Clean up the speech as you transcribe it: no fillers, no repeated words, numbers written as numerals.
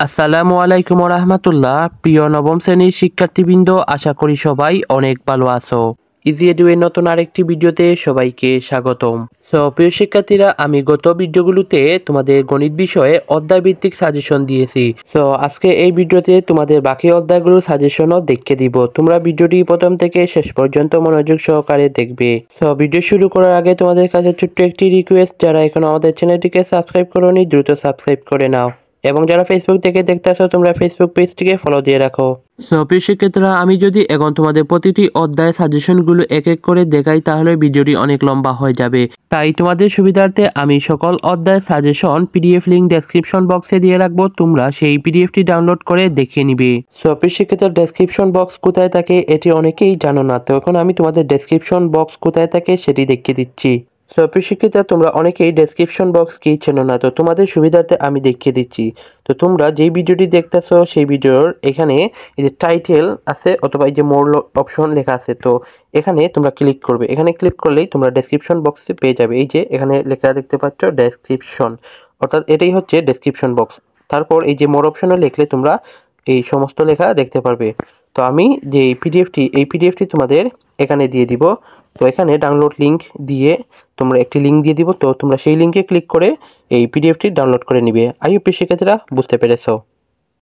আসসালামু আলাইকুম রাহমাতুল্লাহ। প্রিয় নবম শ্রেণীর শিক্ষার্থীবৃন্দ, আশা করি সবাই অনেক ভালো আছো। ইজি এডু এর নতুন আরেকটি ভিডিওতে সবাইকে স্বাগতম। প্রিয় শিক্ষার্থীরা, আমি গত ভিডিওগুলোতে তোমাদের গণিত বিষয়ে অধ্যায় ভিত্তিক সাজেশন দিয়েছি। আজকে এই ভিডিওতে তোমাদের বাকি অধ্যায়গুলোর সাজেশনও দেখে দিব। তোমরা ভিডিওটি প্রথম থেকে শেষ পর্যন্ত মনোযোগ সহকারে দেখবে। ভিডিও শুরু করার আগে তোমাদের কাছে ছোট্ট একটি রিকোয়েস্ট, যারা এখন আমাদের চ্যানেলটিকে সাবস্ক্রাইব করোনি দ্রুত সাবস্ক্রাইব করে নাও, এবং যারা ফেসবুক থেকে দেখতেছো তোমরা ফেসবুক পেজটিকে ফলো দিয়ে রাখো। প্রিয় শিক্ষার্থীরা, আমি যদি এখন তোমাদের প্রতিটি অধ্যায় সাজেশনগুলো এক এক করে দেখাই তাহলে ভিডিওটি অনেক লম্বা হয়ে যাবে। তাই তোমাদের সুবিধার্থে আমি সকল অধ্যায়ের সাজেশন পিডিএফ লিংক ডেসক্রিপশন বক্সে দিয়ে রাখবো, তোমরা সেই পিডিএফটি ডাউনলোড করে দেখে নিবে। প্রিয় শিক্ষার্থীরা, ডেসক্রিপশন বক্স কোথায় থাকে এটি অনেকেই জানো না, তো এখন আমি তোমাদের ডেসক্রিপশন বক্স কোথায় থাকে সেটি দেখিয়ে দিচ্ছি। প্রিয় শিক্ষার্থীরা, তোমরা অনেকেই ডেসক্রিপশন বক্স কি চেনো না, তো তোমাদের সুবিধার্থে আমি দেখিয়ে দিচ্ছি। তো তোমরা যেই ভিডিওটি দেখতেছো সেই ভিডিওর এখানে এই যে টাইটেল আছে অথবা এই যে মোর অপশন লেখা আছে, তো এখানে তোমরা ক্লিক করবে। এখানে ক্লিক করলেই তোমরা ডেসক্রিপশন বক্সে পেয়ে যাবে। এই যে এখানে লেখা দেখতে পাচ্ছ ডেসক্রিপশন, অর্থাৎ এটাই হচ্ছে ডেসক্রিপশন বক্স। তারপর এই যে মোর অপশনে লিখলে তোমরা এই সমস্ত লেখা দেখতে পারবে। তো আমি যে এই পিডিএফটি তোমাদের এখানে দিয়ে দিব। তো এখানে ডাউনলোড লিংক দিয়ে তোমরা একটি লিঙ্ক দিয়ে দিব, তো তোমরা সেই লিঙ্কে ক্লিক করে এই পিডিএফটি ডাউনলোড করে নিবে। আই হোপ শিক্ষার্থীরা বুঝতে পেরেছো।